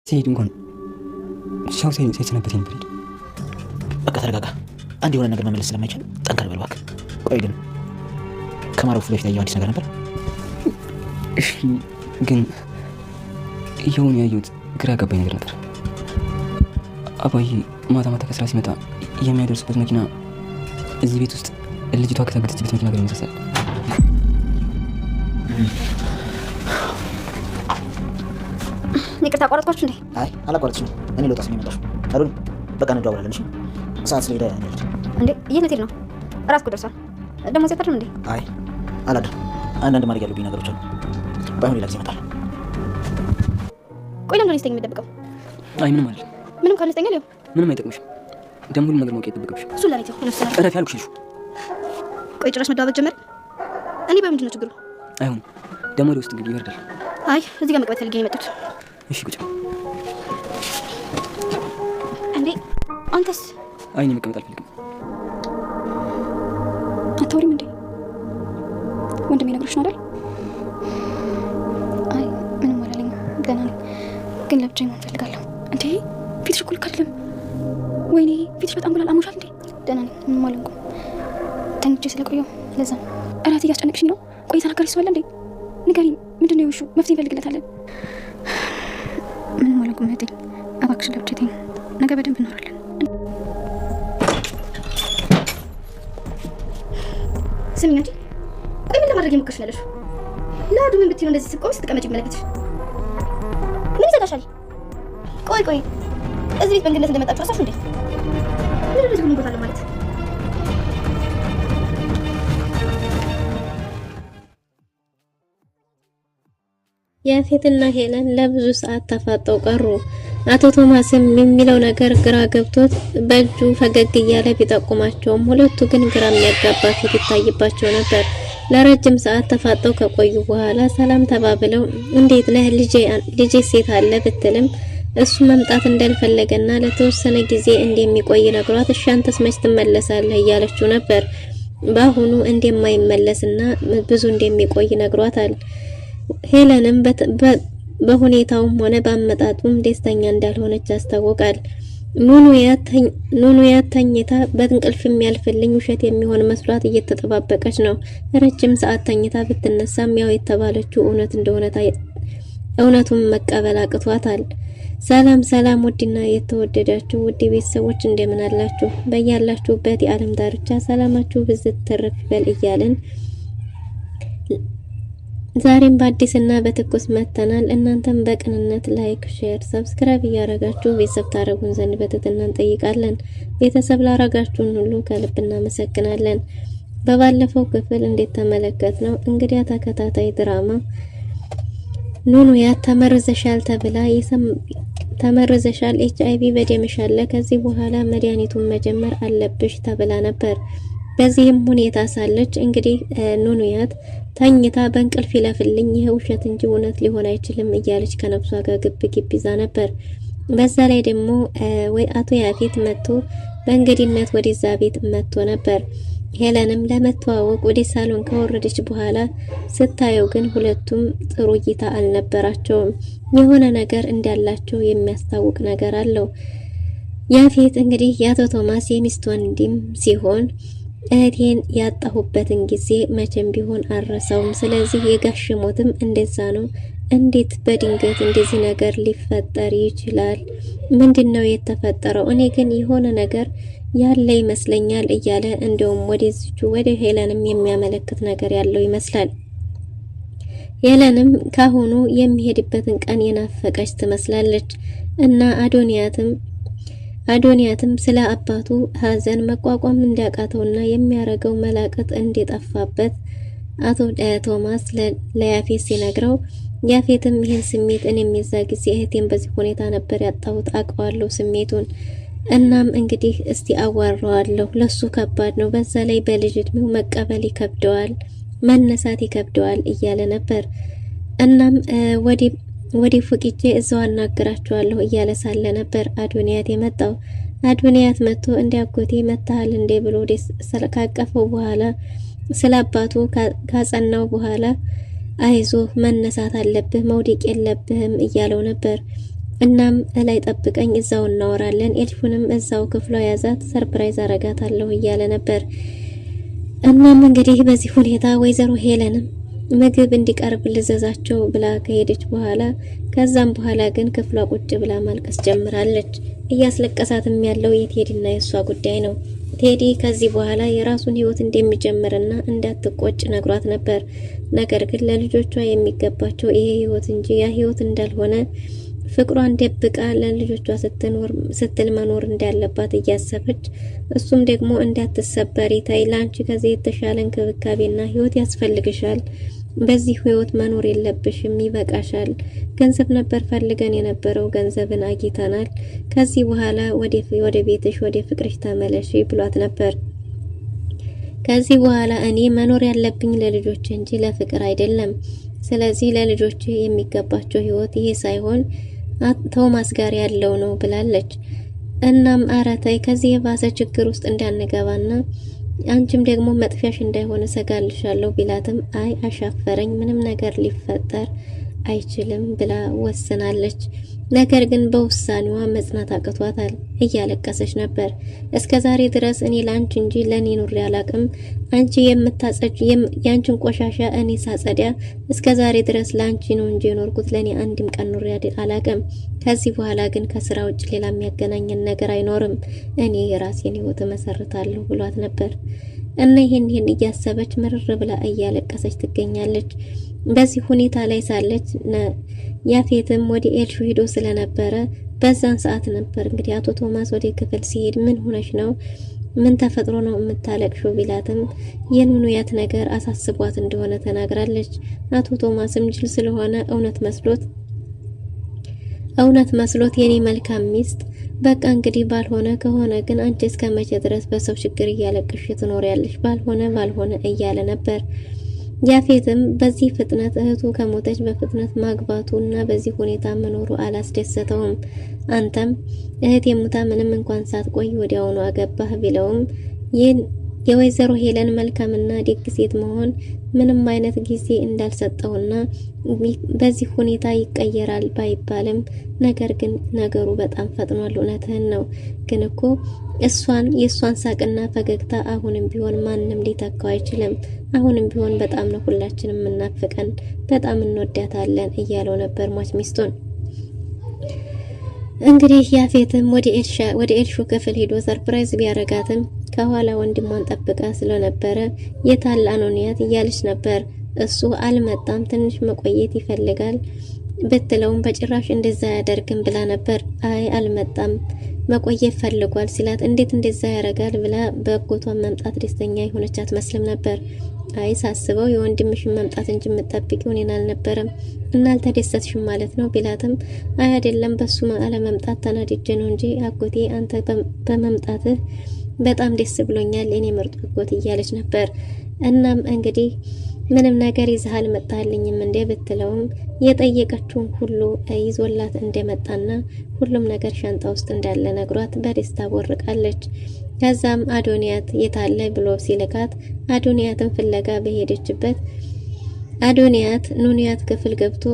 ሲሄድ እንኳን ሻው ሳይሰናበት ነበር ሄድ። በቃ ተረጋጋ። አንድ የሆነ ነገር መመለስ ስለማይቻል ጠንከር በል እባክህ። ቆይ ግን ከማረፉ በፊት ያየው አዲስ ነገር ነበር? እሺ ግን የሆነ ያየሁት ግራ ያጋባኝ ነገር ነበር። አባዬ ማታ ማታ ከስራ ሲመጣ የሚያደርሱበት መኪና እዚህ ቤት ውስጥ ልጅቷ ከታገተችበት መኪና ጋር ይመሳሰል። ይቅርታ አቋረጥኳችሁ እንዴ? አይ አላቋረጥሽም። እኔ ልወጣ ስለመጣሽ አሩን በቃ እንደዋወላለን። እሺ ሰዓት ስለሄደ እንሂድ። እንዴ የት ልትሄድ ነው? እራስ እኮ ደርሷል። ደግሞ እዚህ አታድርም እንዴ? አይ አላድርም። አንዳንድ ማድረግ ያሉብኝ ነገሮች አሉ። ባይሆን ሌላ ጊዜ እመጣለሁ። ቆይ ለምን ሊስተኝ የሚደብቀው? አይ ምንም አይደለም። ምንም ካልስተኛ ሊሆን ምንም አይጠቅምሽም። ደግሞ ሁሉ ነገር ማወቅ አይጠበቅብሽም። እሱን ለኔ ተው። ነፍሰና እረፍ ያልኩሽ ልጅ። ቆይ ጭራሽ መደባበቅ ጀመር። እኔ በምንድን ነው ችግሩ? አይሆንም። ደግሞ ወደ ውስጥ እንግዲህ ይወርዳል። አይ እዚህ ጋር መቅበት ፈልጌ ነው የመጡት። እሺ ቁጭ። እንዴ አንተስ? አይ እኔ መቀመጥ አልፈልግም። አታወሪም እንዴ? ወንድሜ ነግሮሽ ነው አይደል? አይ ምንም አላለኝ። ገና ነኝ፣ ግን ለብቻዬ መሆን እፈልጋለሁ። እንዴ ፊትሽ እኮ ልክ አይደለም። ወይኔ ፊትሽ በጣም ብሏል። አሞሻል እንዴ? ደህና ነኝ፣ ምንም አልሆንኩም። ተኝቼ ስለቆየሁ ለዛ ነው። እራት እያስጨነቅሽኝ ነው። ቆይ ተናገሪ። ሰው አለ እንዴ? ንገሪኝ። ምንድን ነው የውሹ? መፍትሄ እንፈልግለታለን። ምንም አልሆንኩም እህቴ፣ እባክሽ ለብቻዬ ተኝ። ነገ በደንብ እንኖራለን። ስሚኝ እንጂ ቆይ ምን ለማድረግ የሞከርሽ ነው ያለሽው? ለአዱ ምን ብትይ ነው እንደዚህ ስትቆም ስትቀመጪ የሚመለከትሽ? ምን ይሰጣሻል? ቆይ እዚህ ቤት በእንግድነት እንደመጣችሁ ረሳሽ እንዴ? ምን እንደዚህ ሁሉ ቦታ አለ ማለት? ያፌትና ሄለን ለብዙ ሰዓት ተፋጠው ቀሩ። አቶ ቶማስም የሚለው ነገር ግራ ገብቶት በእጁ ፈገግ እያለ ቢጠቁማቸውም ሁለቱ ግን ግራ የሚያጋባ ፊት ይታይባቸው ነበር። ለረጅም ሰዓት ተፋጠው ከቆዩ በኋላ ሰላም ተባብለው እንዴት ነህ ልጄ ሴት አለ ብትልም እሱ መምጣት እንዳልፈለገና ለተወሰነ ጊዜ እንደሚቆይ ነግሯት እሺ አንተስ መች ትመለሳለህ እያለችው ነበር። በአሁኑ እንደማይመለስና ብዙ እንደሚቆይ ነግሯታል። ሄለንም በሁኔታውም ሆነ በአመጣጡም ደስተኛ እንዳልሆነች ያስታውቃል። ኑኑ ያተኝታ በእንቅልፍ የሚያልፍልኝ ውሸት የሚሆን መስሏት እየተጠባበቀች ነው። ረጅም ሰዓት ተኝታ ብትነሳም ያው የተባለችው እውነት እንደሆነ እውነቱን መቀበል አቅቷታል። ሰላም ውድና የተወደዳችሁ ውድ ቤተሰቦች እንደምን አላችሁ? በያላችሁበት የዓለም ዳርቻ ሰላማችሁ ብዝት ትርፍ ይበል እያልን ዛሬም በአዲስና በትኩስ መተናል። እናንተም በቅንነት ላይክ፣ ሼር፣ ሰብስክራይብ እያረጋችሁ ቤተሰብ ታረጉን ዘንድ በትህትና እንጠይቃለን። ቤተሰብ ላረጋችሁን ሁሉ ከልብ እናመሰግናለን። በባለፈው ክፍል እንዴት ተመለከት ነው እንግዲያ ተከታታይ ድራማ ኑኑ ተመርዘሻል ተብላ ተመርዘሻል፣ HIV በደምሽ አለ፣ ከዚህ በኋላ መድኃኒቱን መጀመር አለብሽ ተብላ ነበር። በዚህም ሁኔታ ሳለች እንግዲህ ኑኑያት ተኝታ በእንቅልፍ ይለፍልኝ ይሄ ውሸት እንጂ እውነት ሊሆን አይችልም እያለች ከነፍሷ ጋር ግብ ይዛ ነበር። በዛ ላይ ደግሞ ወይ አቶ ያፌት መጥቶ በእንግድነት ወደዛ ቤት መጥቶ ነበር። ሄለንም ለመተዋወቅ ወደ ሳሎን ከወረደች በኋላ ስታየው ግን ሁለቱም ጥሩ እይታ አልነበራቸውም። የሆነ ነገር እንዳላቸው የሚያስታውቅ ነገር አለው። ያፌት እንግዲህ የአቶ ቶማስ የሚስት ወንድም ሲሆን እህቴን ያጣሁበትን ጊዜ መቼም ቢሆን አልረሳውም። ስለዚህ የጋሽ ሞትም እንደዛ ነው። እንዴት በድንገት እንደዚህ ነገር ሊፈጠር ይችላል? ምንድነው የተፈጠረው? እኔ ግን የሆነ ነገር ያለ ይመስለኛል እያለ እንደውም ወደ ሄለንም የሚያመለክት ነገር ያለው ይመስላል። ሄለንም ካሁኑ የሚሄድበትን ቀን የናፈቀች ትመስላለች እና አዶንያትም ስለ አባቱ ሀዘን መቋቋም እንዲያቃተውና የሚያረገው መላቀጥ እንደጠፋበት አቶ ቶማስ ለያፌት ሲነግረው ያፌትም ይህን ስሜት እኔም የዛ ጊዜ እህቴን በዚህ ሁኔታ ነበር ያጣሁት፣ አውቀዋለሁ ስሜቱን። እናም እንግዲህ እስቲ አዋራዋለሁ፣ ለሱ ከባድ ነው፣ በዛ ላይ በልጅ እድሜው መቀበል ይከብደዋል፣ መነሳት ይከብደዋል እያለ ነበር። እናም ወደ ፉቂጄ እዛው አናግራቸዋለሁ እያለ ሳለ ነበር አዶንያት የመጣው። አዶንያት መጥቶ እንዲያጎቴ መታሃል እንዴ ብሎ ካቀፈው በኋላ ስለ አባቱ ካጸናው በኋላ አይዞ መነሳት አለብህ መውደቅ የለብህም እያለው ነበር። እናም እላይ ጠብቀኝ፣ እዛው እናወራለን፣ ኤልሹንም እዛው ክፍሏ ያዛት፣ ሰርፕራይዝ አረጋታለሁ እያለ ነበር። እናም እንግዲህ በዚህ ሁኔታ ወይዘሮ ሄለንም ምግብ እንዲቀርብ ልዘዛቸው ብላ ከሄደች በኋላ ከዛም በኋላ ግን ክፍሏ ቁጭ ብላ ማልቀስ ጀምራለች። እያስለቀሳትም ያለው የቴዲና የሷ ጉዳይ ነው። ቴዲ ከዚህ በኋላ የራሱን ህይወት እንደሚጀምርና እንዳትቆጭ ነግሯት ነበር። ነገር ግን ለልጆቿ የሚገባቸው ይሄ ህይወት እንጂ ያ ህይወት እንዳልሆነ ፍቅሯን ደብቃ ለልጆቿ ስትል መኖር እንዳለባት እያሰበች እሱም ደግሞ እንዳትሰበሪ ታይ፣ ላንቺ ከዚህ የተሻለ እንክብካቤና ህይወት ያስፈልግሻል፣ በዚህ ህይወት መኖር የለብሽም፣ ይበቃሻል፣ ገንዘብ ነበር ፈልገን የነበረው፣ ገንዘብን አግኝተናል፣ ከዚህ በኋላ ወደ ቤትሽ ወደ ፍቅርሽ ተመለሺ ብሏት ነበር። ከዚህ በኋላ እኔ መኖር ያለብኝ ለልጆች እንጂ ለፍቅር አይደለም። ስለዚህ ለልጆች የሚገባቸው ህይወት ይሄ ሳይሆን ቶማስ ጋር ያለው ነው ብላለች። እናም አራታይ ከዚህ የባሰ ችግር ውስጥ እንዳንገባና አንቺም ደግሞ መጥፊያሽ እንዳይሆነ ሰጋልሻለሁ ቢላትም አይ አሻፈረኝ፣ ምንም ነገር ሊፈጠር አይችልም ብላ ወስናለች። ነገር ግን በውሳኔዋ መጽናት አቅቷታል። እያለቀሰች ነበር። እስከ ዛሬ ድረስ እኔ ላንቺ እንጂ ለኔ ኑሬ አላቅም። አንቺ የምታጸጅ ያንቺን ቆሻሻ እኔ ሳጸዳ እስከ ዛሬ ድረስ ላንቺ ነው እንጂ የኖርኩት ለኔ አንድም ቀን ኑሬ አላቅም። ከዚህ በኋላ ግን ከስራ ውጭ ሌላ የሚያገናኘን ነገር አይኖርም። እኔ የራሴን ህይወት መሰርታለሁ ብሏት ነበር። እና ይሄን እያሰበች ምርር ብላ እያለቀሰች ትገኛለች። በዚህ ሁኔታ ላይ ሳለች ያፌትም ወደ ኤልሹ ሄዶ ስለነበረ በዛን ሰዓት ነበር እንግዲህ አቶ ቶማስ ወደ ክፍል ሲሄድ ምን ሆነሽ ነው? ምን ተፈጥሮ ነው የምታለቅሽው? ቢላትም የኑኑያት ነገር አሳስቧት እንደሆነ ተናግራለች። አቶ ቶማስም ጅል ስለሆነ እውነት መስሎት የኔ መልካም ሚስት በቃ እንግዲህ ባልሆነ ከሆነ ግን አንቺ እስከ መቼ ድረስ በሰው ችግር እያለቅሽ ትኖሪያለሽ? ባልሆነ እያለ ነበር። ያፌትም በዚህ ፍጥነት እህቱ ከሞተች በፍጥነት ማግባቱ እና በዚህ ሁኔታ መኖሩ አላስደሰተውም። አንተም እህት የሙታ ምንም እንኳን ሳትቆይ ወዲያውኑ አገባህ ቢለውም ይህን የወይዘሮ ሄለን መልካምና ደግ ሴት መሆን ምንም አይነት ጊዜ እንዳልሰጠውና በዚህ ሁኔታ ይቀየራል ባይባልም ነገር ግን ነገሩ በጣም ፈጥኗል። እውነትህን ነው፣ ግን እኮ የእሷን ሳቅና ፈገግታ አሁንም ቢሆን ማንም ሊተካው አይችልም። አሁንም ቢሆን በጣም ነው ሁላችንም እናፍቀን፣ በጣም እንወዳታለን እያለው ነበር ሟች ሚስቱን። እንግዲህ ያፌትም ወደ ኤልሹ ክፍል ሄዶ ሰርፕራይዝ ቢያረጋትም ከኋላ ወንድሟን ጠብቃ ስለነበረ የታል አኖኒያት እያለች ነበር። እሱ አልመጣም፣ ትንሽ መቆየት ይፈልጋል ብትለውም በጭራሽ እንደዛ ያደርግም ብላ ነበር። አይ አልመጣም መቆየት ፈልጓል ሲላት እንዴት እንደዛ ያረጋል ብላ በአጎቷን መምጣት ደስተኛ የሆነች አትመስልም ነበር። አይ ሳስበው የወንድምሽን መምጣት እንጂ የምትጠብቂው እኔን አልነበረም እና አልተደሰትሽም ማለት ነው ቢላትም አይ አይደለም በሱ አለመምጣት ተናድጄ ነው እንጂ አጎቴ አንተ በመምጣትህ በጣም ደስ ብሎኛል እኔ ምርጥ አጎት እያለች ነበር። እናም እንግዲህ ምንም ነገር ይዘሃል መጣልኝም እንደ ብትለውም የጠየቀችውን ሁሉ ይዞላት እንደመጣና ሁሉም ነገር ሻንጣ ውስጥ እንዳለ ነግሯት በደስታ ቦርቃለች። ከዛም አዶኒያት የታለ ብሎ ሲልካት አዶኒያትን ፍለጋ በሄደችበት አዶኒያት ኑንያት ክፍል ገብቶ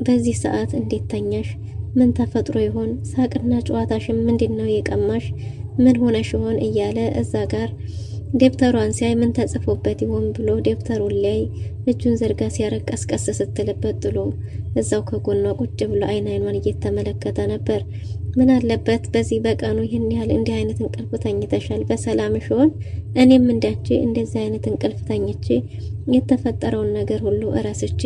በዚህ ሰዓት እንዴት ተኛሽ? ምን ተፈጥሮ ይሆን? ሳቅና ጨዋታሽም ምንድነው የቀማሽ? ምን ሆነሽ ይሆን እያለ እዛ ጋር ደብተሯን ሲያይ ምን ተጽፎበት ይሆን ብሎ ደብተሩን ላይ እጁን ዘርጋ ሲያረቀስቀስ ስትልበት ጥሎ እዛው ከጎኗ ቁጭ ብሎ አይኗን እየተመለከተ ነበር። ምን አለበት በዚህ በቀኑ ይህን ያህል እንዲህ አይነት እንቅልፍ ተኝተሻል? በሰላምሽ ሆን? እኔም እንዳንቺ እንደዚህ አይነት እንቅልፍ ተኝቼ የተፈጠረውን ነገር ሁሉ እረስቼ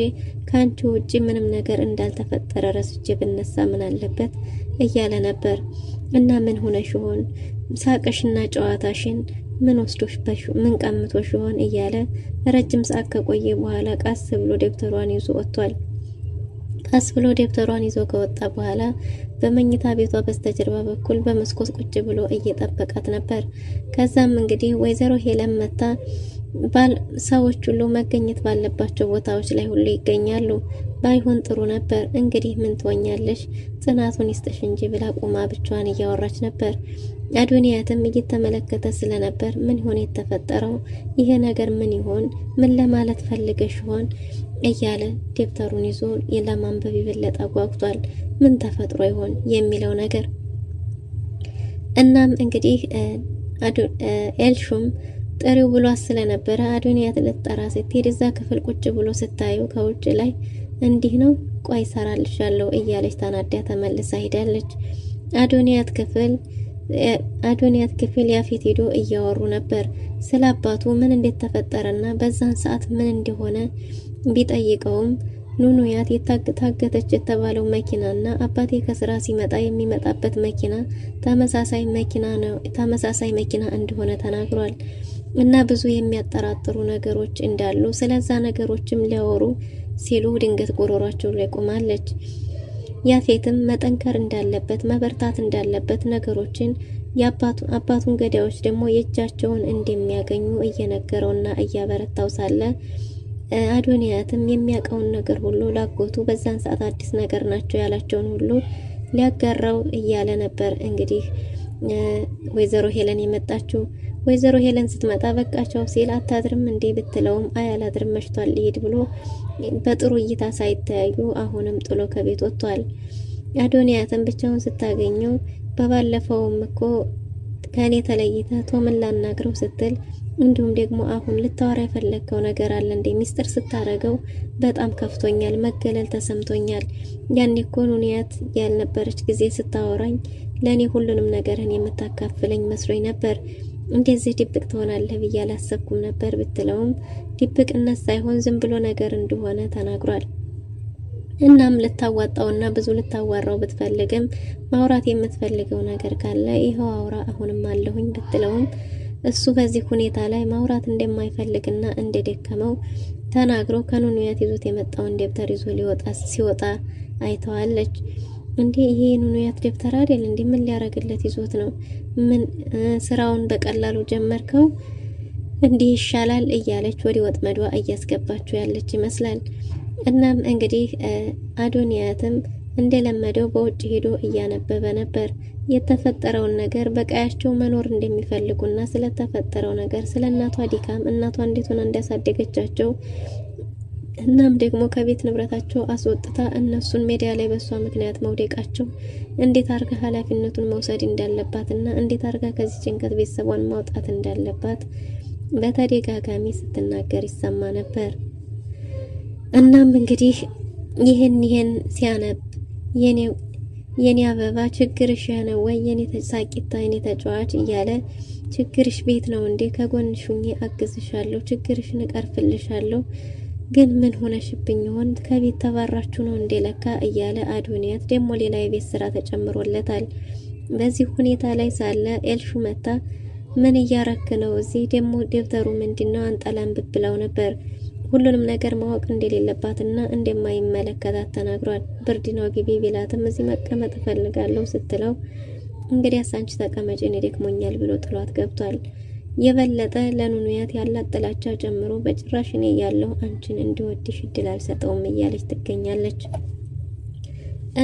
ከአንቺ ውጪ ምንም ነገር እንዳልተፈጠረ ረስቼ ብነሳ ምን አለበት እያለ ነበር። እና ምን ሆነሽ ይሆን? ሳቅሽና ጨዋታሽን ምን ወስዶሽ ምን ቀምቶሽ ይሆን እያለ ረጅም ሰዓት ከቆየ በኋላ ቀስ ብሎ ደብተሯን ይዞ ወጥቷል። ቀስ ብሎ ደብተሯን ይዞ ከወጣ በኋላ በመኝታ ቤቷ በስተጀርባ በኩል በመስኮት ቁጭ ብሎ እየጠበቃት ነበር። ከዛም እንግዲህ ወይዘሮ ሄለን መታ ሰዎች ሁሉ መገኘት ባለባቸው ቦታዎች ላይ ሁሉ ይገኛሉ። ባይሆን ጥሩ ነበር። እንግዲህ ምን ትወኛለሽ? ጽናቱን ይስጥሽ እንጂ ብላ ቁማ ብቻዋን እያወራች ነበር። አዶኒያትም እየተመለከተ ስለነበር ምን ይሆን የተፈጠረው? ይሄ ነገር ምን ይሆን? ምን ለማለት ፈልገሽ ይሆን? እያለ ደብተሩን ይዞ ለማንበብ የበለጠ ጓጉቷል። ምን ተፈጥሮ ይሆን የሚለው ነገር። እናም እንግዲህ ኤልሹም ጥሪው ብሏት ስለነበረ አዶንያት ልትጠራ ስትሄድ እዛ ክፍል ቁጭ ብሎ ስታዩ ከውጭ ላይ እንዲህ ነው ቆይ ሰራልሻለሁ እያለች ታናዳ ተመልሳ ሄዳለች። አዶንያት ክፍል ያፌት ሄዶ እያወሩ ነበር ስለ አባቱ ምን እንዴት ተፈጠረና በዛን ሰዓት ምን እንደሆነ ቢጠይቀውም ኑኑያት የታገተች የተባለው መኪናና አባቴ ከስራ ሲመጣ የሚመጣበት መኪና ተመሳሳይ መኪና እንደሆነ ተናግሯል። እና ብዙ የሚያጠራጥሩ ነገሮች እንዳሉ ስለዛ ነገሮችም ሊያወሩ ሲሉ ድንገት ጎሮሯቸው ላይ ቆማለች። ያፌትም መጠንከር እንዳለበት መበርታት እንዳለበት ነገሮችን አባቱን ገዳዮች ደግሞ የእጃቸውን እንደሚያገኙ እየነገረውና እያበረታው ሳለ አዶንያትም የሚያውቀውን ነገር ሁሉ ላጎቱ በዛን ሰዓት አዲስ ነገር ናቸው ያላቸውን ሁሉ ሊያጋራው እያለ ነበር። እንግዲህ ወይዘሮ ሄለን የመጣችው ወይዘሮ ሄለን ስትመጣ በቃቸው ሲል አታድርም እንዴ ብትለውም አይ አላድርም መሽቷል ሊሄድ ብሎ በጥሩ እይታ ሳይተያዩ አሁንም ጥሎ ከቤት ወጥቷል። አዶንያትም ብቻውን ስታገኘው በባለፈውም እኮ ከኔ ተለይታ ቶምን ላናግረው ስትል እንዲሁም ደግሞ አሁን ልታወራ የፈለግከው ነገር አለ እንዴ ሚስጥር ስታረገው በጣም ከፍቶኛል፣ መገለል ተሰምቶኛል። ያኔ እኮ ኑንያት ያልነበረች ጊዜ ስታወራኝ ለኔ ሁሉንም ነገርን የምታካፍለኝ መስሎኝ ነበር። እንደዚህ ድብቅ ትሆናለህ ብዬ አላሰብኩም ነበር ብትለውም ድብቅነት ሳይሆን ዝም ብሎ ነገር እንደሆነ ተናግሯል። እናም ልታዋጣውና ብዙ ልታዋራው ብትፈልግም ማውራት የምትፈልገው ነገር ካለ ይኸው አውራ አሁንም አለሁኝ ብትለውም እሱ በዚህ ሁኔታ ላይ ማውራት እንደማይፈልግና እንደደከመው ተናግሮ ከኑንያት ይዞት የመጣውን ደብተር ይዞ ሲወጣ አይተዋለች። እንዴ ይሄ ኑንያት ደብተር አይደል እንዴ? ምን ሊያረግለት ይዞት ነው? ምን ስራውን በቀላሉ ጀመርከው እንዲህ ይሻላል እያለች ወደ ወጥመዷ እያስገባችው ያለች ይመስላል። እናም እንግዲህ አዶንያትም እንደለመደው በውጭ ሄዶ እያነበበ ነበር። የተፈጠረውን ነገር በቀያቸው መኖር እንደሚፈልጉና ስለተፈጠረው ነገር ስለ እናቷ ድካም እናቷ እንዴት ሆና እንዳሳደገቻቸው እናም ደግሞ ከቤት ንብረታቸው አስወጥታ እነሱን ሜዲያ ላይ በሷ ምክንያት መውደቃቸው እንዴት አርጋ ኃላፊነቱን መውሰድ እንዳለባትና እንዴት አርጋ ከዚህ ጭንቀት ቤተሰቧን ማውጣት እንዳለባት በተደጋጋሚ ስትናገር ይሰማ ነበር። እናም እንግዲህ ይሄን ሲያነብ የኔ አበባ ችግርሽ ነው ወይ የኔ ተሳቂታ የኔ ተጫዋች እያለ ችግርሽ ቤት ነው እንዴ? ከጎንሽ ሁኜ አግዝሻለሁ፣ ችግርሽን እቀርፍልሻለሁ። ግን ምን ሆነሽብኝ ይሆን? ከቤት ተባራችሁ ነው እንዴ ለካ እያለ አዶንያት ደግሞ ሌላ የቤት ስራ ተጨምሮለታል። በዚህ ሁኔታ ላይ ሳለ ኤልሹ መታ ምን እያረክ ነው? እዚህ ደግሞ ደብተሩ ምንድነው? አንጠላም ብብላው ነበር። ሁሉንም ነገር ማወቅ እንደሌለባትና እንደማይመለከታት ተናግሯል። ብርድ ነው ግቢ ቢላትም እዚህ መቀመጥ እፈልጋለሁ ስትለው እንግዲህ አሳንቺ ተቀመጪ እኔ ደክሞኛል ብሎ ጥሏት ገብቷል። የበለጠ ለኑንያት ያላት ጥላቻ ጨምሮ በጭራሽ እኔ ያለው አንቺን እንዲወድሽ እድል አልሰጠውም እያለች ትገኛለች።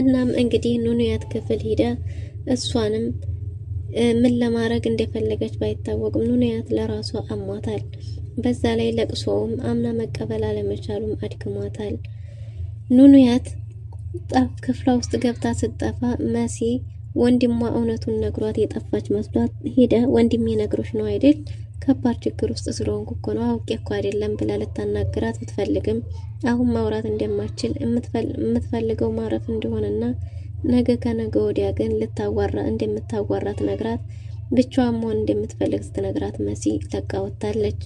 እናም እንግዲህ ኑንያት ክፍል ሄዳ እሷንም ምን ለማድረግ እንደፈለገች ባይታወቅም ኑንያት ለራሷ አሟታል። በዛ ላይ ለቅሶውም አምና መቀበል አለመቻሉም አድክሟታል። ኑንያት ክፍሏ ውስጥ ገብታ ስትጠፋ መሲ ወንድሟ እውነቱን ነግሯት የጠፋች መስሏት ሄዳ ወንድሜ ነግሮሽ ነው አይደል? ከባድ ችግር ውስጥ ስለሆንኩ እኮ ነው አውቄ እኮ አይደለም ብላ ልታናግራት ብትፈልግም አሁን ማውራት እንደማትችል የምትፈልገው ማረፍ እንደሆነና ነገ ከነገ ወዲያ ግን እንደምታዋራት ነግራት ብቻዋን መሆን እንደምትፈልግ ስትነግራት መሲ ለቃ ወጣለች።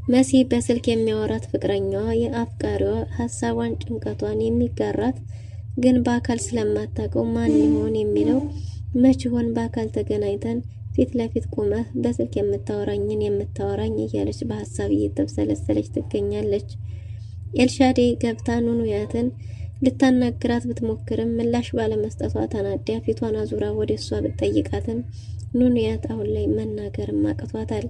መሲ በስልክ የሚያወራት ፍቅረኛዋ የአፍቃሪዋ ሀሳቧን ጭንቀቷን የሚጋራት ግን በአካል ስለማታውቀው ማን ይሆን የሚለው መች ይሆን በአካል ተገናኝተን ፊት ለፊት ቆመህ በስልክ የምታወራኝ እያለች በሀሳብ እየተብሰለሰለች ትገኛለች። ኤልሻዴ ገብታ ኑንያትን ልታናግራት ብትሞክርም ምላሽ ባለመስጠቷ ተናዳ ፊቷን አዙራ ወደ እሷ ብትጠይቃትም ኑንያት አሁን ላይ መናገርም አቅቷታል።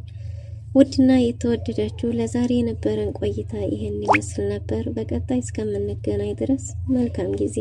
ውድና የተወደዳችሁ ለዛሬ የነበረን ቆይታ ይሄን ይመስል ነበር። በቀጣይ እስከምንገናኝ ድረስ መልካም ጊዜ